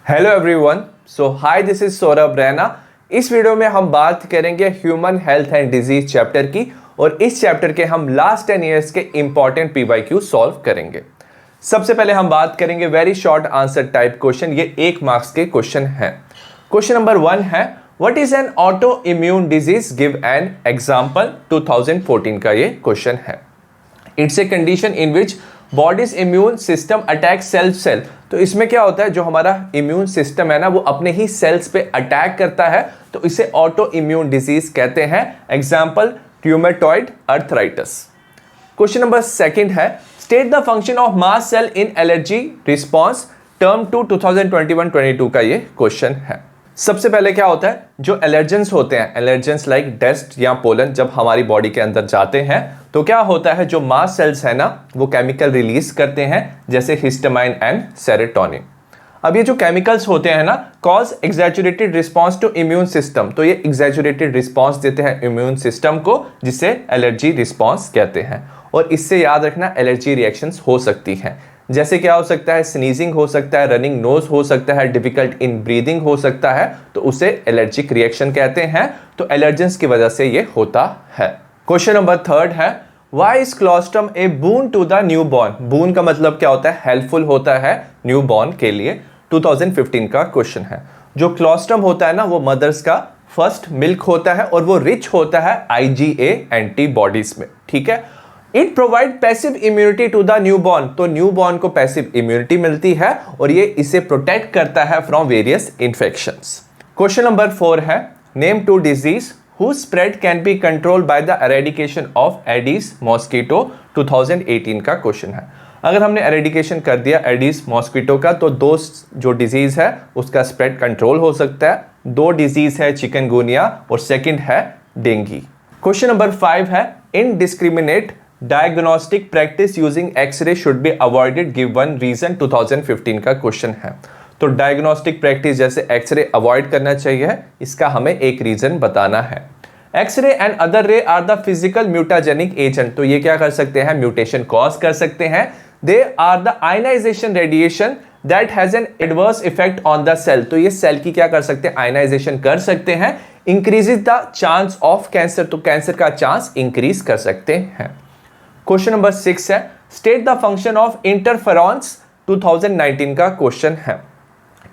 Hello everyone, so hi, this is Saurabh Raina. इस video में हम बात करेंगे human health and disease chapter की और इस चैप्टर के हम लास्ट 10 इयर्स के इंपॉर्टेंट पीवाईक्यू सॉल्व करेंगे। सबसे पहले हम बात करेंगे very short answer type question. ये 1 मार्क्स के क्वेश्चन हैं। क्वेश्चन नंबर 1 है, what is an auto immune disease, give an example. 2014 का ये क्वेश्चन है। It's a condition in which bodies immune system attack self. तो इसमें क्या होता है, जो हमारा इम्यून सिस्टम है ना, वो अपने ही सेल्स पे अटैक करता है, तो इसे ऑटो इम्यून डिजीज कहते हैं। Example, rheumatoid arthritis. Question number 2 है, state the function of mast cell in allergy response. Term 2 2021-22 का ये क्वेश्चन है। सबसे पहले क्या होता है, जो एलर्जेंस होते हैं, एलर्जेंस लाइक डस्ट या पोलन, जब हमारी बॉडी के अंदर जाते हैं तो क्या होता है, जो मास्ट सेल्स है ना, वो केमिकल रिलीज करते हैं, जैसे हिस्टामाइन एंड सेरोटोनिन। अब ये जो केमिकल्स होते हैं ना, cause exaggerated response to immune system. तो ये एग्जैजुरेटेड रिस्पॉन्स देते हैं इम्यून सिस्टम को, जिसे एलर्जी रिस्पॉन्स कहते हैं। और इससे याद रखना, एलर्जी रिएक्शंस हो सकती हैं, जैसे क्या हो सकता है, स्नीजिंग हो सकता है, रनिंग नोज हो सकता है, डिफिकल्ट इन ब्रीदिंग हो सकता है, तो उसे एलर्जिक रिएक्शन कहते हैं। तो एलर्जेंस की वजह से ये होता है। क्वेश्चन नंबर 3 है, why is colostrum a boon to the newborn. Boon का मतलब क्या होता है, हेल्पफुल होता है न्यू बॉर्न के लिए। 2015 का क्वेश्चन है। जो क्लोस्ट्रम होता है ना, वो मदर्स का फर्स्ट मिल्क होता है और वो रिच होता है IgA एंटीबॉडीज में। ठीक है। It provide passive immunity to the newborn. तो न्यूबॉर्न को पैसिव इम्यूनिटी मिलती है और ये इसे प्रोटेक्ट करता है from various infections. Question number 4 है, name 2 disease whose spread can be controlled by the eradication of Aedes mosquito। 2018 का क्वेश्चन है। अगर हमने एरेडिकेशन कर दिया एडिस मॉस्किटो का, तो 2 जो डिजीज है उसका स्प्रेड कंट्रोल हो सकता है। 2 डिजीज है, चिकनगुनिया और सेकंड है डेंगू। क्वेश्चन नंबर 5 है, indiscriminate diagnostic practice using X-ray should be avoided, give one reason. 2015 का क्वेश्चन है। तो डायग्नोस्टिक प्रैक्टिस जैसे एक्सरे अवॉइड करना चाहिए, इसका हमें एक रीजन बताना है। X-ray and other ray are the physical mutagenic agent. तो ये क्या कर सकते हैं, म्यूटेशन कॉज कर सकते हैं। They are the ionisation radiation that has an adverse effect on the cell. तो ये सेल की क्या कर सकते हैं, आयनाइजेशन कर सकते हैं। Increases the chance of cancer. तो कैंसर का चांस इंक्रीज कर सकते हैं। क्वेश्चन नंबर 6 है, state the function of interferons. 2019 का क्वेश्चन है।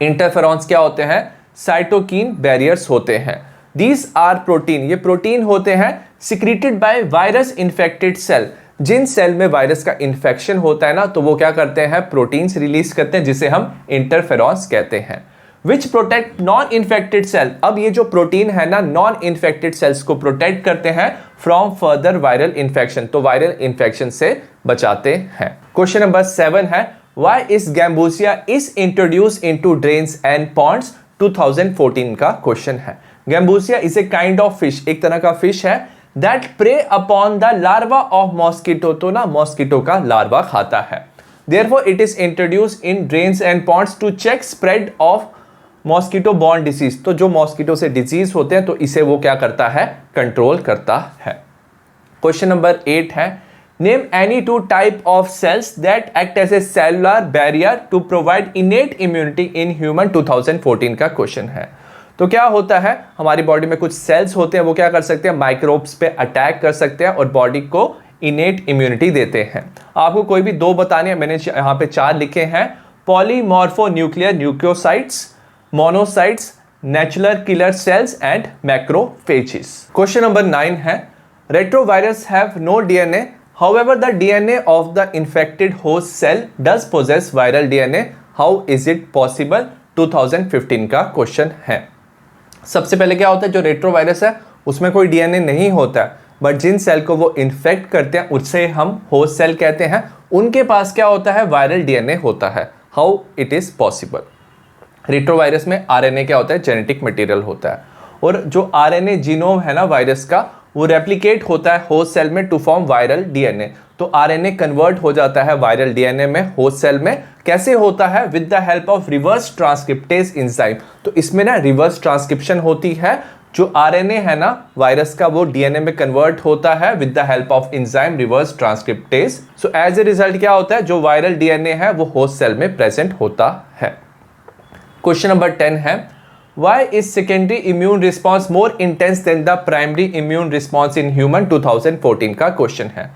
इंटरफेरॉन्स क्या होते हैं, साइटोकिन बैरियर्स होते हैं। दीज आर प्रोटीन, ये प्रोटीन होते हैं secreted by virus infected cell. जिन सेल में वायरस का इन्फेक्शन होता है ना, तो वो क्या करते हैं, प्रोटीन्स रिलीज करते हैं, जिसे हम इंटरफेरॉन्स कहते हैं। Which protect non infected cell. अब ये जो प्रोटीन है ना, नॉन इन्फेक्टेड सेल्स को प्रोटेक्ट करते हैं फ्रॉम फर्दर वायरल इन्फेक्शन। तो वायरल इन्फेक्शन से बचाते हैं। क्वेश्चन नंबर 7 है, Why is Gambusia is introduced into drains and ponds। 2014 का क्वेश्चन है। Gambusia is a kind of fish, एक तरह का फिश है, that prey upon the larva of mosquito। तो ना मॉस्किटो का लार्वा खाता है। Therefore it is introduced in drains and ponds to check spread of mosquito borne disease। तो जो मॉस्किटो से डिजीज होते हैं, तो इसे वो क्या करता है, कंट्रोल करता है। क्वेश्चन नंबर 8 है, Name any 2 type of cells that act as a cellular barrier to provide innate immunity in human। 2014 का क्वेश्चन है। तो क्या होता है, हमारी बॉडी में कुछ सेल्स होते हैं, वो क्या कर सकते हैं, माइक्रोब्स पे अटैक कर सकते हैं और बॉडी को इनेट इम्यूनिटी देते हैं। आपको कोई भी 2 बताने हैं, मैंने यहाँ पे 4 लिखे हैं। Polymorphonuclear nucleocytes, monocytes, natural killer cells and macrophages. Question number 9 है, retrovirus have no DNA। However, the DNA of the infected host cell does possess viral DNA। How is it possible। 2015 का क्वेश्चन है। सबसे पहले क्या होता है, जो retrovirus है उसमें कोई DNA नहीं होता है, बट जिन सेल को वो इन्फेक्ट करते हैं उससे हम होस्ट सेल कहते हैं, उनके पास क्या होता है, वायरल DNA होता है। How it is possible. Retrovirus में RNA क्या होता है, जेनेटिक मटेरियल होता है, और जो RNA जीनोम है ना वायरस का, वो रेप्लिकेट होता है होस्ट सेल में टू फॉर्म वायरल DNA। तो RNA कन्वर्ट हो जाता है वायरल DNA में होस्ट सेल में। कैसे होता है, with the help of reverse transcriptase enzyme. तो इसमें ना रिवर्स ट्रांसक्रिप्शन होती है, जो RNA है ना वायरस का, वो DNA में कन्वर्ट होता है with the help of enzyme reverse transcriptase. So as a result क्या होता है, जो वायरल DNA है वो होस्ट सेल में प्रेजेंट होता है। क्वेश्चन नंबर 10 है why is secondary immune response more intense then the primary immune response in human 2014 का क्वेश्चन है।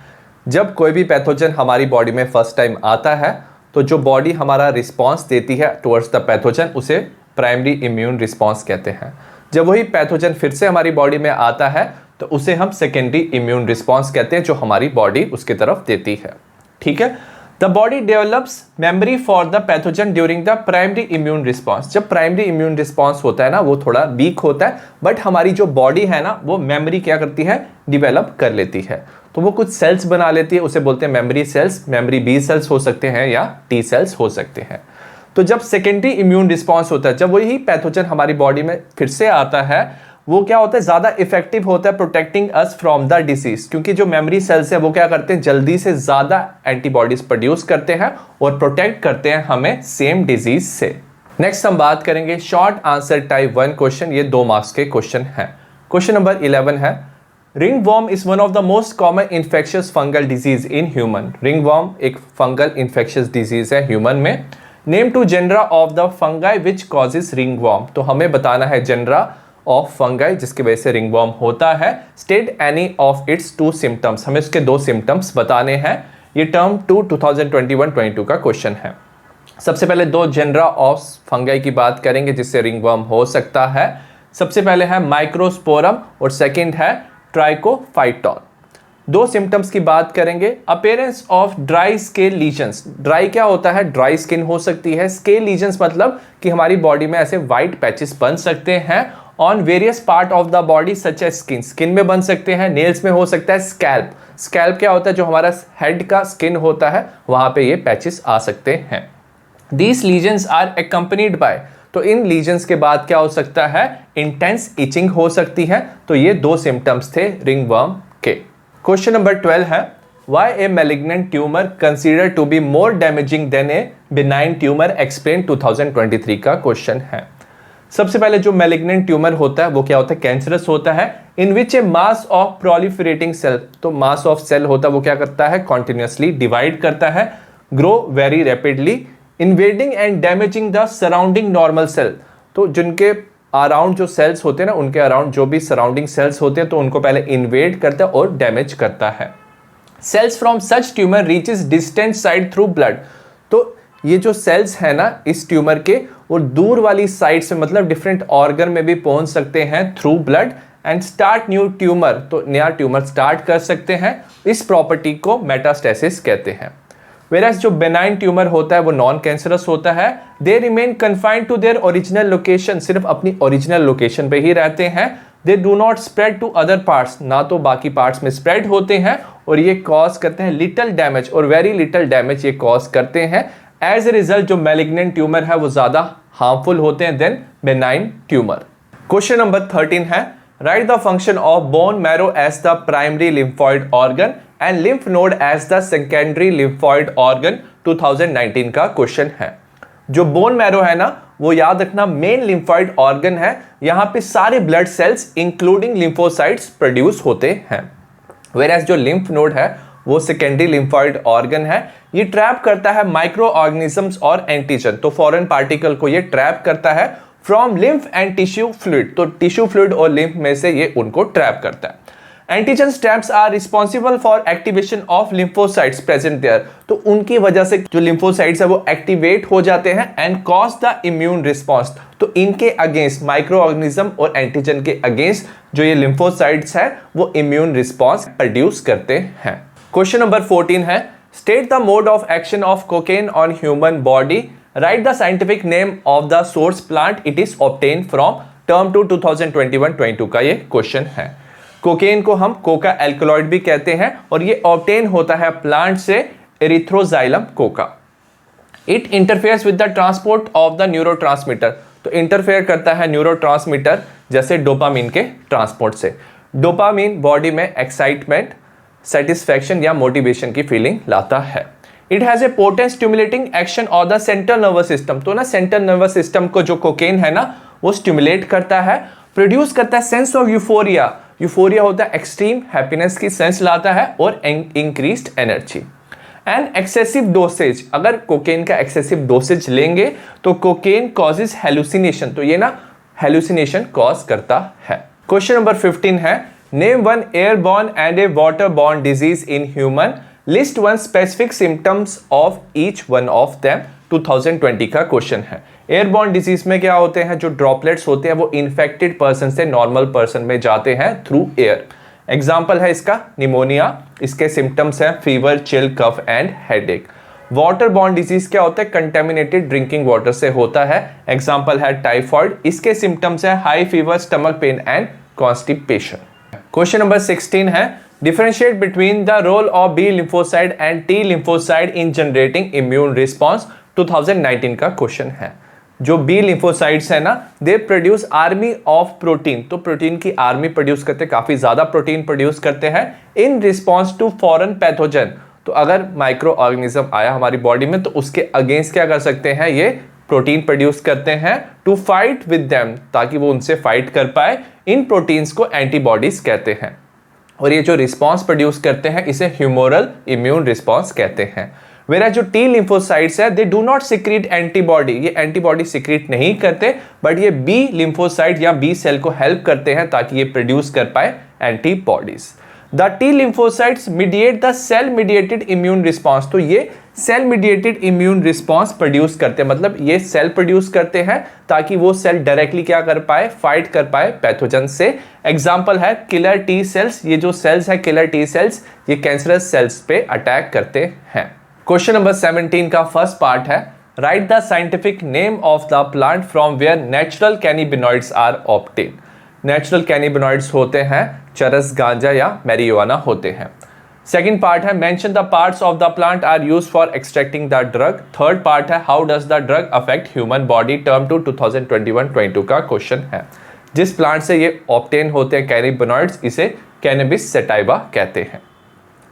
जब कोई भी पैथोजन हमारी बॉडी में फर्स्ट टाइम आता है तो जो बॉडी हमारा रिस्पॉन्स देती है टुवर्ड्स द पैथोजन उसे प्राइमरी इम्यून रिस्पॉन्स कहते हैं। जब वही पैथोजन फिर से हमारी बॉडी में आता है तो उसे हम सेकेंडरी इम्यून रिस्पॉन्स कहते हैं, जो हमारी बॉडी उसकी तरफ देती है। ठीक है, the body develops memory for the pathogen during the primary immune response. जब प्राइमरी इम्यून रिस्पॉन्स होता है ना, वो थोड़ा वीक होता है, बट हमारी जो बॉडी है ना वो मेमोरी क्या करती है, डेवलप कर लेती है। तो वो कुछ सेल्स बना लेती है, उसे बोलते हैं memory cells. Memory B cells हो सकते हैं या टी सेल्स हो सकते हैं। तो जब सेकेंडरी इम्यून रिस्पॉन्स होता है, जब वही पैथोजन हमारी बॉडी में फिर से आता है, वो क्या होता है, ज्यादा इफेक्टिव होता है protecting us from the disease, क्योंकि जो मेमोरी सेल्स है वो क्या करते हैं, जल्दी से ज्यादा एंटीबॉडीज प्रोड्यूस करते हैं और प्रोटेक्ट करते हैं हमें सेम डिजीज से। नेक्स्ट हम बात करेंगे शॉर्ट आंसर टाइप 1 क्वेश्चन। ये 2 मार्क्स के क्वेश्चन हैं। क्वेश्चन नंबर 11 है ringworm is one of the most common infectious fungal disease in human. Ringworm एक फंगल इन्फेक्शियस डिजीज है ह्यूमन में। Name two genera of the fungi which causes ringworm. तो हमें बताना है जेनरा ऑफ फंगाई जिसकी वजह से रिंगवॉर्म होता है। State any of its 2 symptoms. हमें उसके 2 सिम्टम्स बताने हैं। ये टर्म 2021-22 का क्वेश्चन है। सबसे पहले 2 जेनरा ऑफ फंगाई की बात करेंगे जिससे रिंगवॉर्म हो सकता है। सबसे पहले है माइक्रोस्पोरम और सेकंड है ट्राइकोफाइटॉन। 2 सिम्टम्स की बात करेंगे। Appearance of dry scale lesions. Dry क्या होता है, ड्राई स्किन हो सकती है। स्केल लीजन्स मतलब कि हमारी बॉडी में ऐसे व्हाइट पैचेस बन सकते हैं on various part of the body such as skin. Skin में बन सकते हैं, नेल्स में हो सकता है, स्कैल्प। स्कैल्प क्या होता है, जो हमारा हेड का स्किन होता है वहां पे ये पैचेस आ सकते हैं। These lesions are accompanied by. तो इन लीजन्स के बाद क्या हो सकता है, इंटेंस इचिंग हो सकती है। तो ये 2 सिम्टम्स थे रिंगवर्म के। क्वेश्चन नंबर 12 है why a malignant tumour considered to be more damaging than a benign tumour. Explain 2023 का क्वेश्चन है। सबसे पहले जो मैलिग्नेंट ट्यूमर होता है वो क्या होता है, कैंसरस होता है। इन विच ए मास ऑफ प्रोलिफरेटिंग सेल। तो मास ऑफ सेल होता है वो क्या करता है, कॉन्टिन्यूसली डिवाइड करता है, grow very rapidly, invading and damaging the surrounding normal cell. तो जिनके अराउंड जो सेल्स होते हैं ना, उनके अराउंड जो भी सराउंडिंग सेल्स होते हैं तो उनको पहले इन्वेड करता है और डैमेज करता है। Cells from such tumour reaches distant side through blood. तो ये जो सेल्स है ना इस ट्यूमर के, वो दूर वाली साइड से मतलब डिफरेंट ऑर्गन में भी पहुंच सकते हैं through blood and start new tumour. तो नया ट्यूमर स्टार्ट कर सकते हैं। इस प्रॉपर्टी को मेटास्टेसिस कहते हैं। वेरास जो बेनाइन ट्यूमर होता है वो नॉन कैंसरस होता है। They remain confined to their original location. सिर्फ अपनी ओरिजिनल लोकेशन पे ही रहते हैं। They do not spread to other parts. ना तो बाकी पार्ट्स में स्प्रेड होते हैं और ये कॉज करते हैं लिटिल डैमेज और वेरी लिटिल डैमेज ये कॉज करते हैं। एज ए रिजल्ट जो मैलिग्नेंट ट्यूमर है वो ज्यादा हार्मफुल होते हैं than benign tumour. Question number 13 है write the function of bone marrow as the primary lymphoid organ and lymph node as the secondary lymphoid organ. 2019 का क्वेश्चन है। जो बोन मैरो है ना वो याद रखना मेन लिम्फॉइड ऑर्गन है। यहां पे सारे blood cells including lymphocytes produce होते हैं। वेरास जो लिम्फ नोड है वो सेकेंडरी लिम्फॉइड ऑर्गन है। ये ट्रैप करता है माइक्रो ऑर्गेनिजम्स और एंटीजन। तो फॉरेन पार्टिकल को ये ट्रैप करता है from lymph and tissue fluid. तो टिश्यू फ्लूइड और लिम्फ में से ये उनको ट्रैप करता है। Antigen stamps are responsible for activation of lymphocytes present there. तो उनकी वजह से जो लिम्फोसाइट्स है वो एक्टिवेट हो जाते हैं and cause the immune response. तो इनके अगेंस्ट माइक्रो ऑर्गेनिज्म और एंटीजन के अगेंस्ट जो ये लिम्फोसाइट्स है वो इम्यून रिस्पॉन्स प्रोड्यूस करते हैं। क्वेश्चन नंबर 14 है state the mode of action of cocaine on human body. Right the scientific name of the source plant it is obtain from. Term 2 2021-22 का ये क्वेश्चन है। कोकेन को हम कोका एल्कलॉइड भी कहते हैं और ये ऑब्टेन होता है प्लांट से Erythroxylum Coca. It interferes with the transport of the neurotransmitter. तो इंटरफेयर करता है न्यूरोट्रांसमीटर जैसे डोपामिन के ट्रांसपोर्ट से। डोपामिन बॉडी में एक्साइटमेंट, सेटिस्फैक्शन या मोटिवेशन की फीलिंग लाता है। It has a potent stimulating action on the central nervous system. तो ना सेंट्रल नर्वस सिस्टम को जो कोकेन है ना वो स्टिमुलेट करता है, प्रोड्यूस करता है सेंस ऑफ यूफोरिया। यूफोरिया होता है एक्सट्रीम हैप्पीनेस की सेंस लाता है और increased energy. And excessive dosage, अगर कोकेन का एक्सेसिव डोसेज लेंगे तो कोकेन कॉजेज हेलुसिनेशन, तो ये ना हेलुसिनेशन कॉज करता है। क्वेश्चन नंबर 15 है, name one airborne and A waterborne disease in human, list one specific symptoms of each one of them. 2020 का क्वेश्चन है। एयरबॉर्न डिजीज में क्या होते हैं, जो ड्रॉपलेट्स होते हैं वो इन्फेक्टेड पर्सन से नॉर्मल पर्सन में जाते हैं थ्रू एयर। एग्जाम्पल है इसका निमोनिया, इसके सिम्टम्स हैं fever, chill, cough and headache. Waterborne disease क्या होता है, कंटेमिनेटेड ड्रिंकिंग वाटर से होता है। एग्जाम्पल है टाइफॉइड, इसके सिम्टम्स है high fever, stomach pain and constipation. Question number 16 है, differentiate between the role of B lymphocyte and T lymphocyte in generating immune response. 2019 का क्वेश्चन है। जो बी लिम्फोसाइड्स है ना, they produce army of protein, तो protein की army produce करते हैं, काफी ज्यादा प्रोटीन प्रोड्यूस करते हैं in response to foreign pathogen. तो अगर माइक्रो ऑर्गेनिज्म आया हमारी बॉडी में तो उसके अगेंस्ट क्या कर सकते हैं, ये प्रोटीन प्रोड्यूस करते हैं टू फाइट विद देम, ताकि वो उनसे फाइट कर पाए। इन प्रोटीन्स को एंटीबॉडीज कहते हैं और ये जो रिस्पॉन्स प्रोड्यूस करते हैं इसे ह्यूमोरल इम्यून रिस्पॉन्स कहते हैं। वेरा जो टी लिम्फोसाइट्स है, they do not secrete antibody, ये एंटीबॉडी सिक्रीट नहीं करते, बट ये बी लिम्फोसाइट या बी सेल को हेल्प करते हैं ताकि ये प्रोड्यूस कर पाए antibodies. The T lymphocytes mediate the cell mediated immune response, तो ये cell mediated immune response produce करते हैं, मतलब ये सेल प्रोड्यूस करते हैं ताकि वो सेल डायरेक्टली क्या कर पाए, फाइट कर पाए पैथोजन से। एग्जाम्पल है किलर टी सेल्स, ये जो सेल्स है किलर टी सेल्स, ये कैंसरस सेल्स पे अटैक करते हैं। क्वेश्चन नंबर 17 का फर्स्ट पार्ट है, write the scientific name of the plant from where natural cannabinoids are obtain. Natural cannabinoids होते हैं चरस, गांजा या मैरिजुआना होते हैं। सेकंड पार्ट है, mention the parts of the plant are used for extracting the drug. Third part है, how does the drug affect human body. Term two 2021-22 का question है। जिस प्लांट से ये ऑब्टेन होते हैं कैनिबिनॉइड्स, इसे कैनबिस सैटाइवा कहते हैं।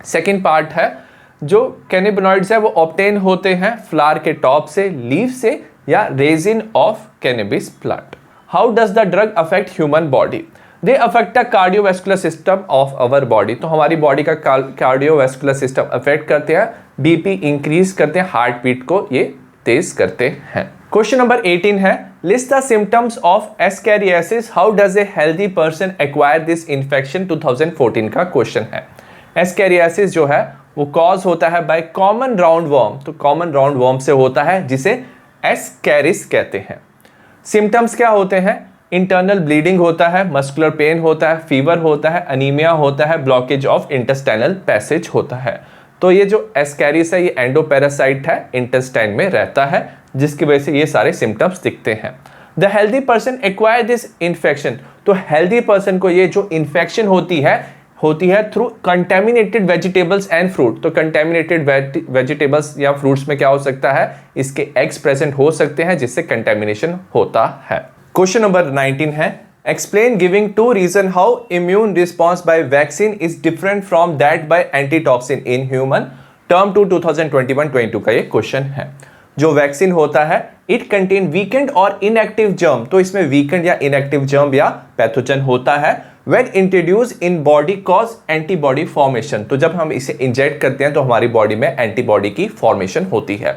सेकेंड पार्ट है, जो कैनिबिनॉइड्स है वो ऑब्टेन होते हैं फ्लावर के टॉप से, लीफ से या resin of cannabis plant. How does the drug affect human body, they affect the cardiovascular system of our body, तो हमारी बॉडी का कार्डियोवैस्कुलर सिस्टम अफेक्ट करते हैं, बीपी इंक्रीज करते हैं, हार्ट बीट को ये तेज करते हैं। क्वेश्चन नंबर 18 है, list the symptoms of ascariasis, how does a healthy person acquire this infection. 2014 का क्वेश्चन है। एस्कैरियासिस जो है वो कॉज होता है बाय कॉमन राउंड वर्म, तो कॉमन राउंड वर्म से होता है जिसे एस्कैरिस कहते हैं। सिम्टम्स क्या होते हैं, इंटरनल ब्लीडिंग होता है, मस्कुलर पेन होता है, फीवर होता है, अनीमिया होता है, ब्लॉकेज ऑफ इंटेस्टाइनल पैसेज होता है। तो ये जो एस्कैरिस है ये एंडोपैरासाइट है, इंटेस्टाइन में रहता है, जिसकी वजह से ये सारे सिम्टम्स दिखते हैं। The healthy person acquire this infection, तो हेल्दी पर्सन को ये जो इन्फेक्शन होती है through contaminated vegetables and fruit. तो कंटेमिनेटेड वेजिटेबल्स या फ्रूट्स में क्या हो सकता है, इसके एग्स प्रेजेंट हो सकते हैं जिससे कंटेमिनेशन होता है। क्वेश्चन नंबर 19 है, explain giving two reason how immune response by vaccine is different from that by antitoxin in human. Term two 2021-22 का ये क्वेश्चन है। जो वैक्सीन होता है इट कंटेन वीकेंड और इनएक्टिव जर्म, तो इसमें वीकेंड या इनएक्टिव जर्म या पैथोजन होता है। When introduced in body cause antibody formation, तो जब हम इसे इंजेक्ट करते हैं तो हमारी बॉडी में एंटीबॉडी की फॉर्मेशन होती है।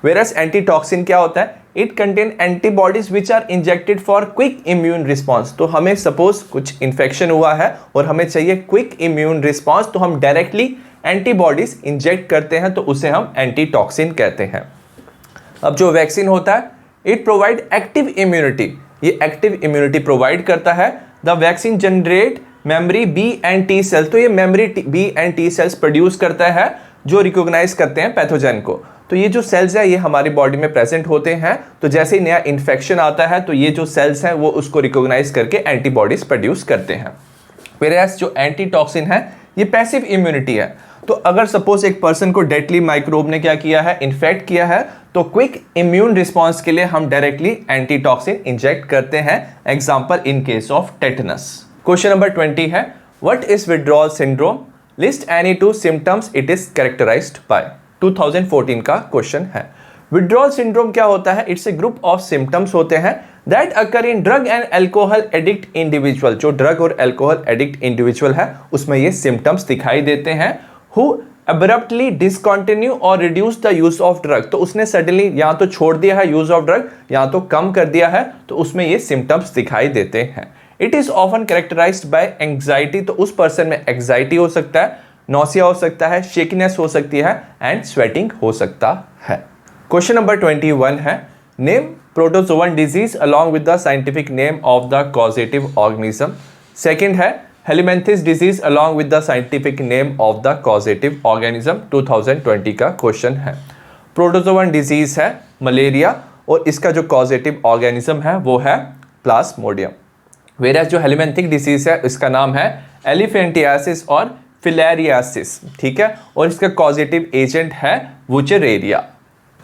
Whereas एंटीटॉक्सिन क्या होता है, it contain antibodies which are injected for quick immune response. तो हमें सपोज कुछ इन्फेक्शन हुआ है और हमें चाहिए क्विक इम्यून रिस्पॉन्स, तो हम डायरेक्टली एंटीबॉडीज इंजेक्ट करते हैं, तो उसे हम एंटीटॉक्सिन कहते हैं। अब जो वैक्सीन होता है इट प्रोवाइड एक्टिव इम्यूनिटी, ये एक्टिव इम्यूनिटी प्रोवाइड करता है। The vaccine generate memory B and T cell, तो ये memory B and T cells produce करता है जो रिकॉग्नाइज करते हैं पैथोजन को। तो ये जो सेल्स है ये हमारी बॉडी में प्रेजेंट होते हैं, तो जैसे ही नया इन्फेक्शन आता है तो ये जो सेल्स हैं वो उसको रिकॉग्नाइज करके एंटीबॉडीज प्रोड्यूस करते हैं। वेयरएज जो एंटीटॉक्सिन है ये पैसिव इम्यूनिटी है, तो अगर सपोज एक पर्सन को डेडली माइक्रोब ने क्या किया है, इन्फेक्ट किया है, तो क्विक इम्यून रिस्पॉन्स के लिए हम डायरेक्टली एंटीटॉक्सिन इंजेक्ट करते हैं। Example in case of tetanus. Question number 20 है, what is withdrawal syndrome, list any two symptoms it is characterised by. 2014 का क्वेश्चन है। विड्रॉल सिंड्रोम क्या होता है, it's a group of symptoms होते हैं that occur in drug and alcohol addict individual. जो drug और एल्कोहल एडिक्ट इंडिविजुअल है उसमें ये सिम्टम्स दिखाई देते हैं। हु अब्रप्टली डिसकंटिन्यू और reduce the use of drug, तो उसने सडनली या तो छोड़ दिया है यूज ऑफ ड्रग या तो कम कर दिया है, तो उसमें ये सिम्टम्स दिखाई देते हैं। It is often characterised by anxiety, तो उस पर्सन में एंग्जाइटी हो सकता है, नॉसिया हो सकता है, शेकिनेस हो सकती है एंड स्वेटिंग हो सकता है। क्वेश्चन नंबर 21 है, name protozoan disease along with the scientific name of the causative organism. Second है helminthic disease along with the scientific name of the causative organism. 2020 का क्वेश्चन है। प्रोटोजोवन डिजीज है malaria और इसका जो कॉजेटिव ऑर्गेनिज्म है वो है प्लाज्मोडियम। वेराज जो हेलिमेंथिक डिजीज है इसका नाम है एलिफेंटियासिस और फिलेरियासिस, ठीक है, और इसका कॉजेटिव एजेंट है वुचरेरिया।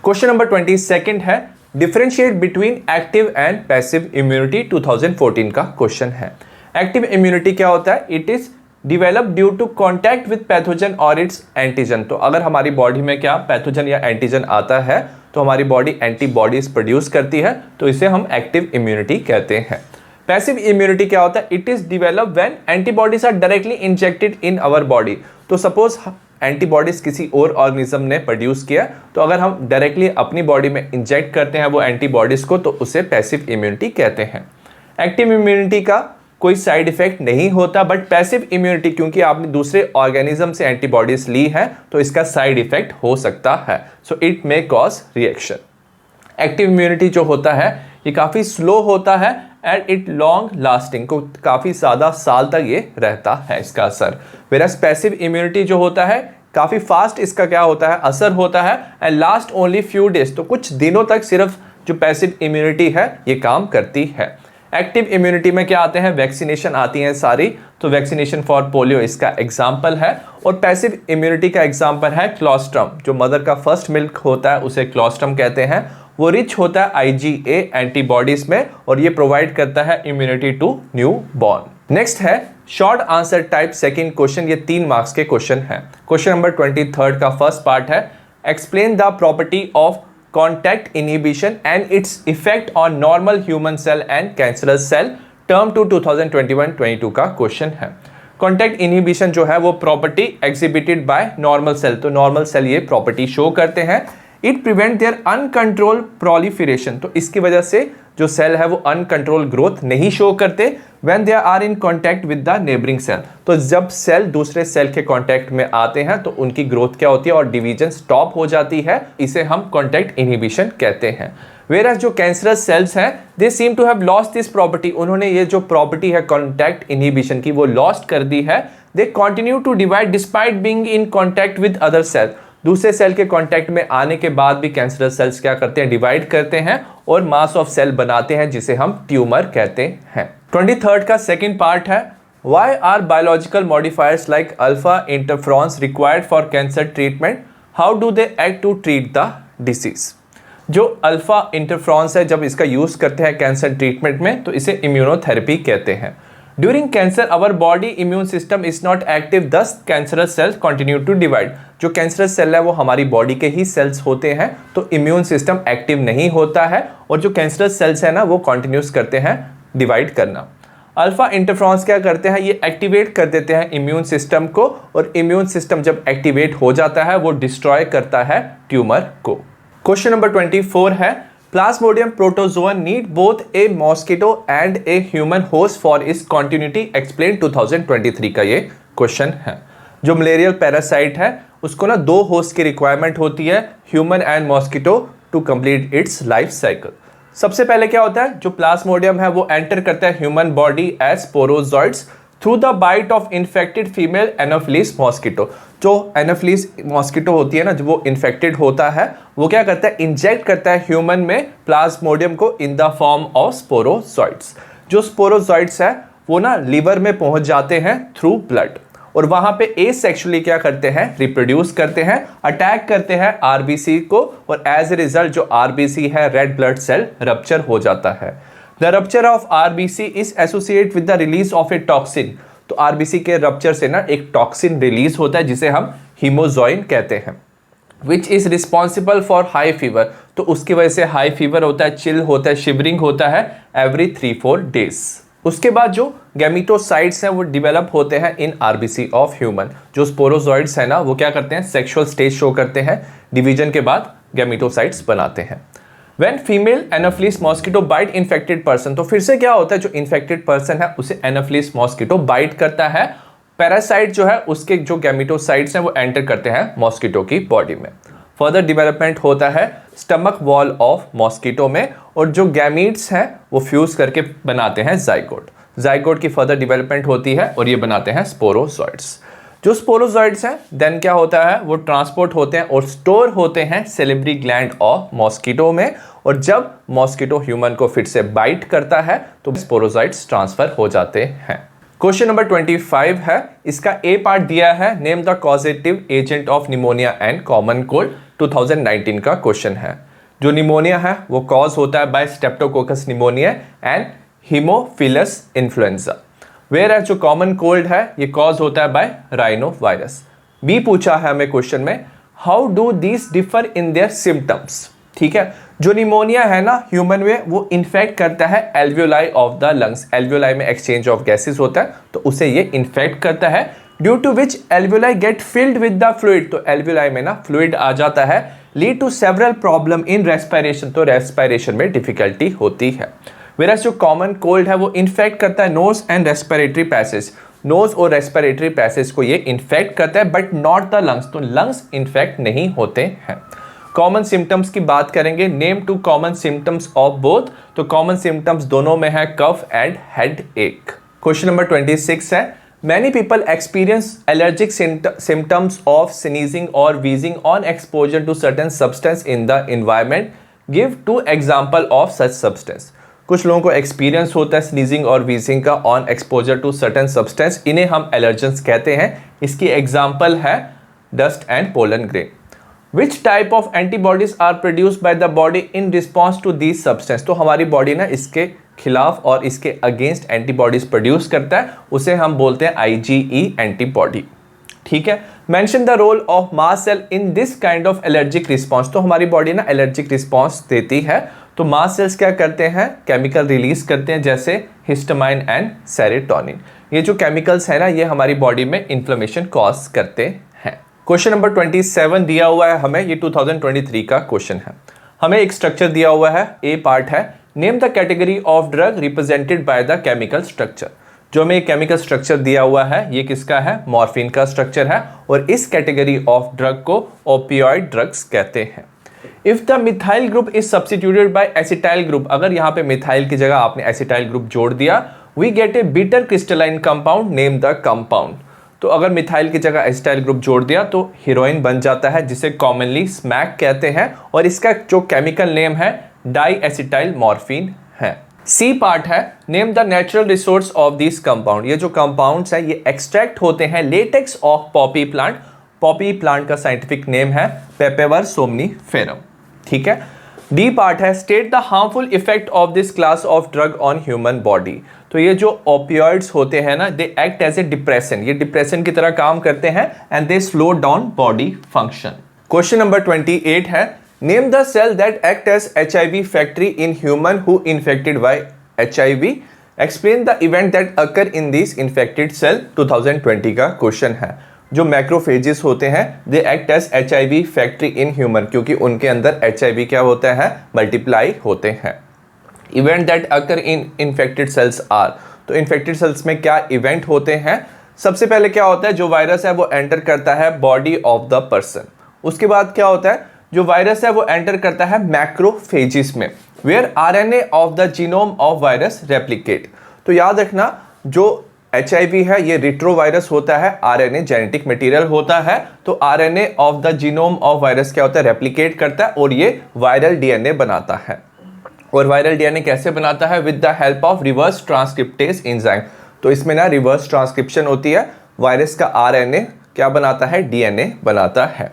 क्वेश्चन नंबर 22 है, differentiate between active and passive immunity. 2014 का क्वेश्चन है। एक्टिव इम्यूनिटी क्या होता है? It is develop due to contact with pathogen और इट्स एंटीजन। तो अगर हमारी बॉडी में क्या पैथोजन या एंटीजन आता है तो हमारी बॉडी एंटीबॉडीज प्रोड्यूस करती है, तो इसे हम एक्टिव इम्यूनिटी कहते हैं। पैसिव इम्यूनिटी क्या होता है? It is develop when antibodies are directly injected in our body. तो सपोज एंटीबॉडीज किसी और ऑर्गेनिज्म ने प्रोड्यूस किया, तो अगर हम डायरेक्टली अपनी बॉडी में इंजेक्ट करते हैं वो एंटीबॉडीज को, तो उसे पैसिव इम्यूनिटी कहते हैं। एक्टिव इम्यूनिटी का कोई साइड इफेक्ट नहीं होता, बट पैसिव इम्यूनिटी क्योंकि आपने दूसरे ऑर्गेनिज्म से एंटीबॉडीज ली है तो इसका साइड इफेक्ट हो सकता है, so it may cause reaction. Active immunity जो होता है ये काफ़ी स्लो होता है एंड इट लॉन्ग लास्टिंग, को काफ़ी ज़्यादा साल तक ये रहता है इसका असर। वेरस पैसिव इम्यूनिटी जो होता है काफ़ी फास्ट इसका क्या होता है असर होता है and last only few days, तो कुछ दिनों तक सिर्फ जो पैसिव इम्यूनिटी है ये काम करती है। एक्टिव इम्यूनिटी में क्या आते हैं? वैक्सीनेशन आती हैं सारी, तो वैक्सीनेशन फॉर पोलियो इसका एग्जाम्पल है। और पैसिव इम्यूनिटी का एग्जाम्पल है क्लोस्ट्रम, जो मदर का फर्स्ट मिल्क होता है उसे क्लोस्ट्रम कहते हैं। वो रिच होता है IgA एंटीबॉडीज में और ये प्रोवाइड करता है immunity to newborn. Next है short answer type second question, ये 3 मार्क्स के क्वेश्चन है। क्वेश्चन नंबर 23 का फर्स्ट पार्ट है, explain the property of contact inhibition and its effect on normal human cell and cancerous cell, term 2 2021-22 का question है। Contact inhibition जो है वो property exhibited by normal cell, तो नॉर्मल सेल ये property show करते हैं। It prevent their uncontrolled proliferation, तो इसकी वजह से जो सेल है वो अनकंट्रोल ग्रोथ नहीं शो करते when they are in contact with the neighbouring cell. तो जब सेल दूसरे सेल के कांटेक्ट में आते हैं तो उनकी ग्रोथ क्या होती है और डिवीजन स्टॉप हो जाती है, इसे हम कांटेक्ट इनहिबिशन कहते हैं। वेयरएज जो कैंसरस सेल्स हैं they seem to have lost this property, उन्होंने ये जो प्रॉपर्टी है कांटेक्ट इनहिबिशन की वो लॉस्ट कर दी है। They continue to divide despite being in contact with other cell, दूसरे सेल के कांटेक्ट में आने के बाद भी कैंसरस सेल्स क्या करते हैं? डिवाइड करते हैं और मास ऑफ सेल बनाते हैं जिसे हम ट्यूमर कहते हैं। 23 का सेकंड पार्ट है, why are biological modifiers like alpha interferons required for cancer treatment, how do they act to treat the disease. जो अल्फा इंटरफ्रॉन्स है जब इसका यूज करते हैं कैंसर ट्रीटमेंट में तो इसे इम्यूनोथेरेपी कहते हैं। During cancer our body immune system is not active, thus cancerous cells continue to divide. जो कैंसरस सेल है वो हमारी बॉडी के ही सेल्स होते हैं, तो इम्यून सिस्टम एक्टिव नहीं होता है और जो कैंसरस सेल्स है ना वो कंटिन्यूस करते हैं डिवाइड करना। अल्फा इंटरफ्रॉन्स क्या करते हैं? ये एक्टिवेट कर देते हैं इम्यून सिस्टम को, और इम्यून सिस्टम जब एक्टिवेट हो जाता है वो डिस्ट्रॉय करता है ट्यूमर को। क्वेश्चन नंबर 24 है, Plasmodium protozoan need both A mosquito and a human host for इस कॉन्टिन्यूटी, एक्सप्लेन 2023 का ये क्वेश्चन है। जो मलेरियल पैरासाइट है उसको ना 2 होस्ट की रिक्वायरमेंट होती है, human and mosquito, to complete its life cycle. सबसे पहले क्या होता है? जो प्लाज्मोडियम है वो एंटर करता है human body as sporozoites through the bite of infected female Anopheles mosquito. जो एनोफिलिस मॉस्किटो होती है ना, जो वो इन्फेक्टेड होता है वो क्या करता है? इंजेक्ट करता है ह्यूमन में प्लाज्मोडियम को in the form of sporozoites. जो स्पोरोजॉइड्स है वो ना लीवर में पहुंच जाते हैं थ्रू ब्लड, और वहां पे एसेक्सुअली क्या करते हैं? रिप्रोड्यूस करते हैं, अटैक करते हैं आरबीसी को, और एज ए रिजल्ट जो आरबीसी है रेड ब्लड सेल रप्चर हो जाता है। The rupture of RBC is associate with the release of A toxin. तो आरबीसी के रप्चर से ना एक टॉक्सिन रिलीज होता है जिसे हम हीमोजॉइन कहते हैं, which is responsible for high fever. तो उसकी वजह से हाई फीवर होता है, चिल होता है, शिवरिंग होता है एवरी 3-4 डेज। उसके बाद जो गैमेटोसाइट्स हैं वो डेवलप होते हैं इन आरबीसी ऑफ ह्यूमन। जो स्पोरोजॉइड्स हैं ना वो क्या करते हैं, सेक्सुअल स्टेज शो करते हैं, डिवीजन के बाद गैमेटोसाइट्स बनाते हैं। When female Anopheles mosquito bite infected person, तो फिर से क्या होता है, जो इन्फेक्टेड पर्सन है उसे एनोफिलिस मॉस्किटो बाइट करता है, पैरासाइट जो है उसके जो गैमेटोसाइट्स हैं वो एंटर करते हैं मॉस्किटो की बॉडी में। फर्दर डेवलपमेंट होता है स्टमक वॉल ऑफ मॉस्किटो में, और जो गैमीट्स हैं वो फ्यूज करके बनाते हैं जाइगोट। जाइगोट की फर्दर डेवलपमेंट होती है और ये बनाते हैं स्पोरोजॉइड्स। जो स्पोरोजॉइड्स हैं देन क्या होता है, वो ट्रांसपोर्ट होते हैं और स्टोर होते हैं सेलिब्री ग्लैंड ऑफ मॉस्किटो में, और जब मॉस्किटो ह्यूमन को फिर से बाइट करता है तो स्पोरोजॉइड्स ट्रांसफर हो जाते हैं। क्वेश्चन नंबर 25 है, इसका ए पार्ट दिया है, name the causative agent of pneumonia and common cold, 2019 का क्वेश्चन है। जो निमोनिया है वो कॉज होता है by Streptococcus pneumoniae and Haemophilus influenzae, whereas जो कॉमन कोल्ड है ये कॉज होता है बाय राइनो वायरस। बी पूछा है हमें क्वेश्चन में, how do these differ in their symptoms. ठीक है, जो निमोनिया है ना ह्यूमन में वो इन्फेक्ट करता है alveoli of the lungs. Alveoli में एक्सचेंज ऑफ गैसेस होता है तो उसे ये इन्फेक्ट करता है, due to which alveoli get filled with the fluid, तो एल्वियोलाई में ना फ्लूइड आ जाता है, lead to several problem in respiration, तो रेस्पिरेशन में डिफिकल्टी होती है। वेरस जो कॉमन कोल्ड है वो इन्फेक्ट करता है nose and respiratory passage, nose और रेस्पिरेटरी पैसेज को ये इन्फेक्ट करता है बट नॉट द लंग्स, तो लंग्स इन्फेक्ट नहीं होते हैं। कॉमन सिम्टम्स की बात करेंगे, name two common symptoms of both, तो कॉमन सिम्टम्स दोनों में है cough and headache. Question number 26 है, many people experience allergic symptoms of sneezing और wheezing on exposure to certain substance in the environment, give to example of such substance. कुछ लोगों को experience होता है स्नीजिंग और वीजिंग का on exposure to certain substance, इन्हें हम एलर्जेंस कहते हैं। इसकी एग्जाम्पल है dust and pollen grain. Which type of antibodies are produced by the body in response to these substance, तो हमारी बॉडी ना इसके खिलाफ और इसके अगेंस्ट एंटीबॉडीज प्रोड्यूस करता है, उसे हम बोलते हैं IgE एंटीबॉडी। ठीक है, mention the role of mast cell in this kind of allergic response, तो हमारी बॉडी ना एलर्जिक रिस्पॉन्स देती है, तो मास्ट सेल्स क्या करते हैं, केमिकल रिलीज करते हैं जैसे हिस्टामाइन एंड सेरोटोनिन। ये जो केमिकल्स है ना ये हमारी बॉडी में इन्फ्लेमेशन कॉज करते हैं। क्वेश्चन नंबर 27 दिया हुआ है हमें, ये 2023 का क्वेश्चन है। हमें एक स्ट्रक्चर दिया हुआ है, ए पार्ट है, name the category of drug represented by the chemical structure. जो हमें केमिकल स्ट्रक्चर दिया हुआ है ये किसका है, मॉर्फिन का स्ट्रक्चर है, और इस कैटेगरी ऑफ ड्रग को ओपियोइड ड्रग्स कहते हैं। If the methyl group is substituted by acetyl group, अगर यहाँ पे मिथाइल की जगह आपने एसिटाइल ग्रुप जोड़ दिया, we get a bitter crystalline compound, name the compound. तो अगर मिथाइल की जगह एसिटाइल ग्रुप जोड़ दिया तो हीरोइन बन जाता है, जिसे कॉमनली स्मैक कहते हैं, और इसका जो केमिकल नेम है डाई एसिटाइल मॉर्फिन है। सी पार्ट है, name the natural resource of this compound. ये जो कंपाउंड्स हैं ये एक्सट्रैक्ट होते हैं latex of poppy plant. Poppy plant का साइंटिफिक नेम है पेपेवर सोमनीफेरम। ठीक है, डी पार्ट है, state the harmful effect of this class of drug on human body. तो ये जो ओपियोइड्स होते हैं ना they act as a depression, ये डिप्रेशन की तरह काम करते हैं and they slow down body function. Question number 28 है, name the cell that act as HIV factory in human who infected by HIV, explain the event that occur in this infected cell, 2020 का question है। जो macrophages होते हैं they act as HIV factory in human, क्योंकि उनके अंदर HIV क्या होता है, मल्टीप्लाई होते हैं। Event that occur in infected cells are, तो इन्फेक्टेड सेल्स में क्या इवेंट होते हैं, सबसे पहले क्या होता है, जो वायरस है वो एंटर करता है बॉडी ऑफ द पर्सन। उसके बाद क्या होता है, जो वायरस है वो एंटर करता है मैक्रोफेजेस में, where RNA of the genome of virus replicate. तो याद रखना जो HIV है ये रिट्रोवायरस होता है, RNA जेनेटिक मटेरियल होता है, तो RNA of the genome of virus क्या होता है, रेप्लिकेट करता है और ये वायरल DNA बनाता है। और वायरल DNA कैसे बनाता है, with the help of reverse transcriptase enzyme. तो इसमें ना रिवर्स ट्रांसक्रिप्शन होती है, वायरस का RNA क्या बनाता है, DNA बनाता है।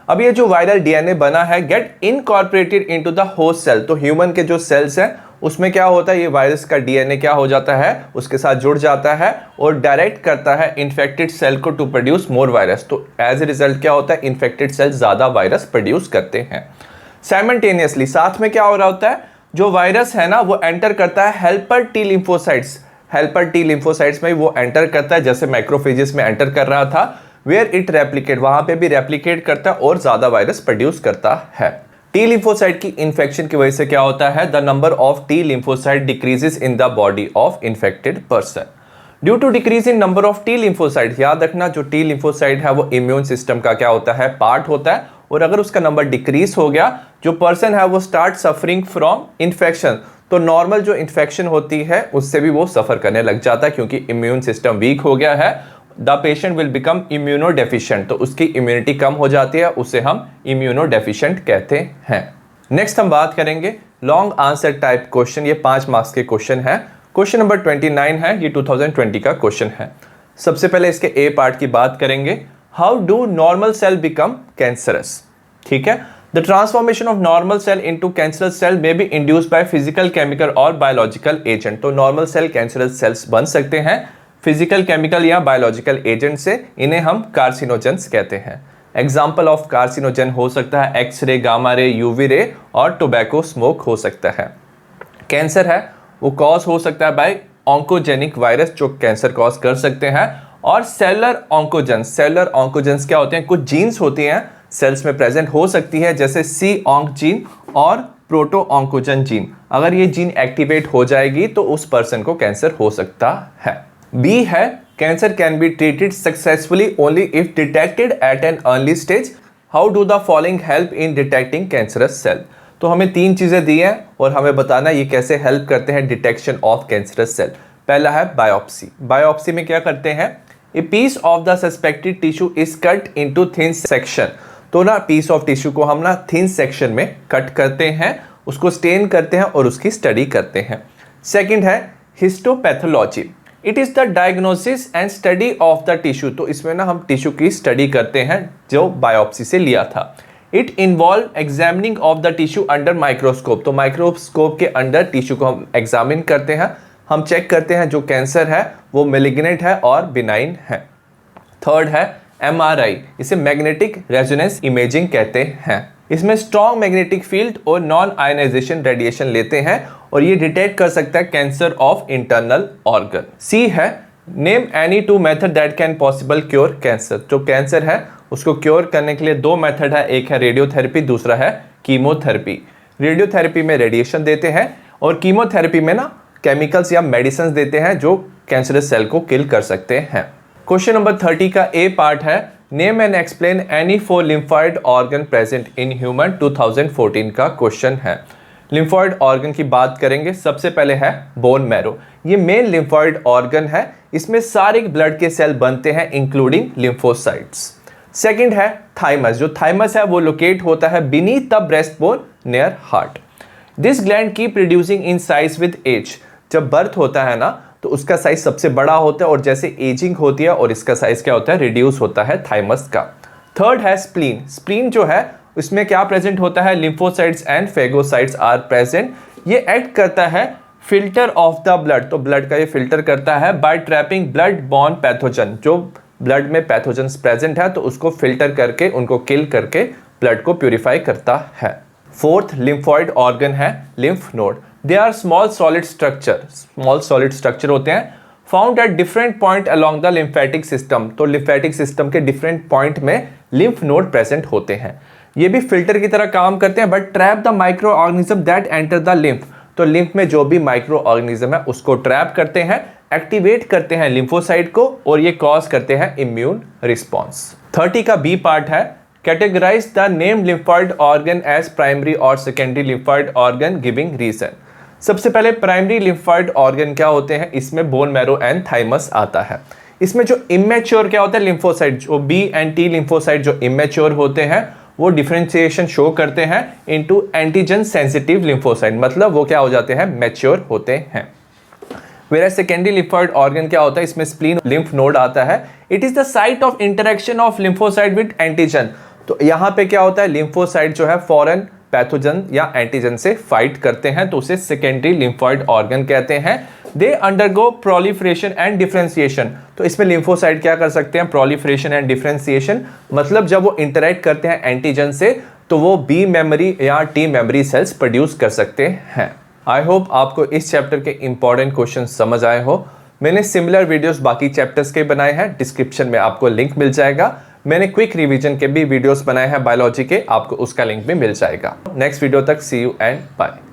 अब ये जो वायरल DNA बना है get incorporated into the host cell, तो ह्यूमन के जो सेल्स हैं उसमें क्या होता है, ये वायरस का DNA क्या हो जाता है, उसके साथ जुड़ जाता है और डायरेक्ट करता है इन्फेक्टेड सेल को टू प्रोड्यूस मोर वायरस। तो एज ए रिजल्ट क्या होता है, इन्फेक्टेड सेल ज्यादा वायरस प्रोड्यूस करते हैं। साइमल्टेनियसली साथ में क्या हो रहा होता है, जो वायरस है ना वो एंटर करता है helper T lymphocytes. Helper T lymphocytes में वो एंटर करता है, जैसे मैक्रोफेजेस में एंटर कर रहा था, वेयर इट रेप्लिकेट, वहां पे भी रेप्लिकेट करता है और ज्यादा वायरस प्रोड्यूस करता है। टी लिम्फोसाइट की इन्फेक्शन की वजह से क्या होता है, the number of T lymphocyte decreases in the body of infected person due to decrease in number of T lymphocyte. याद रखना, जो टी लिम्फोसाइट है वो इम्यून सिस्टम का क्या होता है, पार्ट होता है, और अगर उसका नंबर डिक्रीज हो गया, जो पर्सन है वो स्टार्ट सफरिंग फ्रॉम इन्फेक्शन, तो नॉर्मल जो इन्फेक्शन होती है उससे भी वो सफर करने लग जाता है, क्योंकि इम्यून सिस्टम वीक हो गया है। The patient will become immuno deficient, तो उसकी इम्यूनिटी कम हो जाती है, उसे हम इम्यूनो डेफिशिएंट कहते हैं। नेक्स्ट हम बात करेंगे लॉन्ग आंसर टाइप क्वेश्चन, ये 5 मार्क्स के क्वेश्चन है। क्वेश्चन नंबर 29 है, ये 2020 का क्वेश्चन है। सबसे पहले इसके ए पार्ट की बात करेंगे, how do normal cell become cancerous. ठीक है, the transformation of normal cell into cancerous cell may be induced by physical, chemical और बायोलॉजिकल एजेंट। तो नॉर्मल सेल कैंसरस सेल्स बन सकते हैं फिजिकल, केमिकल या बायोलॉजिकल एजेंट से, इन्हें हम कार्सिनोजेंस कहते हैं। एग्जाम्पल ऑफ कार्सिनोजन हो सकता है x ray, gamma ray, UV ray और टोबैको स्मोक हो सकता है। कैंसर है वो कॉज हो सकता है बाय ऑन्कोजेनिक वायरस, जो कैंसर कॉज कर सकते हैं, और सेलुलर ऑन्कोजेंस। सेलुलर ऑन्कोजेंस क्या होते हैं, कुछ जीन्स होती हैं सेल्स में प्रेजेंट हो सकती है, जैसे सी ऑन्क जीन और प्रोटो ऑन्कोजन जीन। अगर ये जीन एक्टिवेट हो जाएगी तो उस पर्सन को कैंसर हो सकता है। बी है, cancer can be treated successfully only if detected at an early stage. How do the following help in detecting cancerous cell. तो हमें 3 चीजें दी हैं और हमें बताना ये कैसे हेल्प करते हैं डिटेक्शन ऑफ कैंसरस सेल। पहला है बायोप्सी। बायोप्सी में क्या करते हैं, a piece of the suspected tissue is cut into thin section. तो ना पीस ऑफ टिश्यू को हम ना थिन सेक्शन में कट करते हैं, उसको स्टेन करते हैं और उसकी स्टडी करते हैं। सेकंड है histopathology. It is the diagnosis and study of the tissue. तो इसमें ना हम टिश्यू की स्टडी करते हैं जो बायोप्सी से लिया था। It involve examining of the tissue under microscope. तो माइक्रोस्कोप के अंडर टिश्यू को हम एग्जामिन करते हैं, हम चेक करते हैं जो कैंसर है वो मेलिग्नेंट है और बिनाइन है। थर्ड है MRI, इसे मैग्नेटिक रेजोनेंस इमेजिंग कहते हैं। इसमें स्ट्रॉन्ग मैग्नेटिक फील्ड और नॉन आयनाइजेशन रेडिएशन लेते हैं और ये डिटेक्ट कर सकता है कैंसर ऑफ इंटरनल ऑर्गन। सी है, name any 2 method that can possible cure cancer. जो कैंसर है उसको क्योर करने के लिए 2 मेथड है, एक है रेडियोथेरेपी, दूसरा है कीमोथेरेपी। रेडियोथेरेपी में रेडिएशन देते हैं और कीमोथेरेपी में ना केमिकल्स या मेडिसिन देते हैं जो कैंसरस सेल को किल कर सकते हैं। क्वेश्चन नंबर 30 का ए पार्ट है, name and explain any 4 lymphoid organ present in human. 2014 का क्वेश्चन है। लिम्फॉइड ऑर्गन की बात करेंगे। सबसे पहले है बोन मैरो, ये मेन लिम्फॉइड ऑर्गन है, इसमें सारे ब्लड के सेल बनते हैं इंक्लूडिंग लिम्फोसाइट्स। सेकंड है थाइमस। जो थाइमस है वो लोकेट होता है beneath the breast bone near heart. This gland keep producing in size with age. जब बर्थ होता है ना तो उसका साइज सबसे बड़ा होता है और जैसे एजिंग होती है और इसका साइज क्या होता है, रिड्यूस होता है थाइमस का। थर्ड है स्प्लीन। स्प्लीन जो है उसमें क्या प्रेजेंट होता है, lymphocytes and phagocytes are present. ये एक्ट करता है फिल्टर ऑफ द ब्लड, तो ब्लड का ये फिल्टर करता है by trapping blood borne pathogen. जो ब्लड में पैथोजन्स प्रेजेंट है तो उसको फिल्टर करके उनको किल करके ब्लड को प्यूरिफाई करता है। फोर्थ लिम्फॉइड ऑर्गन है lymph node. They are small solid structure, small solid structure होते हैं, found at different point along the lymphatic system. तो लिम्फेटिक सिस्टम के डिफरेंट पॉइंट में लिम्फ नोड प्रेजेंट होते हैं। ये भी फिल्टर की तरह काम करते हैं but trap the micro organism that enter the lymph. तो लिम्फ में जो भी माइक्रो ऑर्गेनिज्म है उसको ट्रैप करते हैं, एक्टिवेट करते हैं लिम्फोसाइट को और ये कॉज करते हैं इम्यून रिस्पॉन्स। 30 का बी पार्ट है, categorise the name lymphoid organ as primary और secondary lymphoid organ giving reason. सबसे पहले प्राइमरी लिम्फॉइड ऑर्गन क्या होते हैं, इसमें बोन मैरो एंड थाइमस आता है। इसमें जो इमेच्योर क्या होता है लिम्फोसाइट, जो बी एंड टी लिम्फोसाइट जो इमेच्योर होते हैं वो डिफरेंशिएशन शो करते हैं इनटू एंटीजन सेंसिटिव लिम्फोसाइट, मतलब वो क्या हो जाते हैं, मैच्योर होते हैं। वेयर सेकेंडरी लिम्फॉइड ऑर्गन क्या होता है, इसमें स्प्लीन लिम्फ नोड आता है। It is the site of interaction of lymphocyte with antigen. तो यहाँ पे क्या होता है, लिम्फोसाइट जो है फॉरेन पैथोजन या एंटीजन से फाइट करते हैं तो उसे सेकेंडरी लिम्फॉइड ऑर्गन कहते हैं। They undergo proliferation and differentiation. तो इसमें लिम्फोसाइट क्या कर सकते हैं, प्रोलिफरेशन एंड डिफरेंशिएशन, मतलब जब वो इंटरेक्ट करते हैं एंटीजन से तो वो बी मेमोरी या टी मेमोरी सेल्स प्रोड्यूस कर सकते हैं। आई होप आपको इस चैप्टर के इंपॉर्टेंट क्वेश्चन समझ आए हो। मैंने सिमिलर वीडियोस बाकी चैप्टर्स के बनाए हैं, डिस्क्रिप्शन में आपको लिंक मिल जाएगा। मैंने क्विक रिवीजन के भी वीडियोस बनाए हैं बायोलॉजी के, आपको उसका लिंक भी मिल जाएगा। नेक्स्ट वीडियो तक सी यू एंड बाय।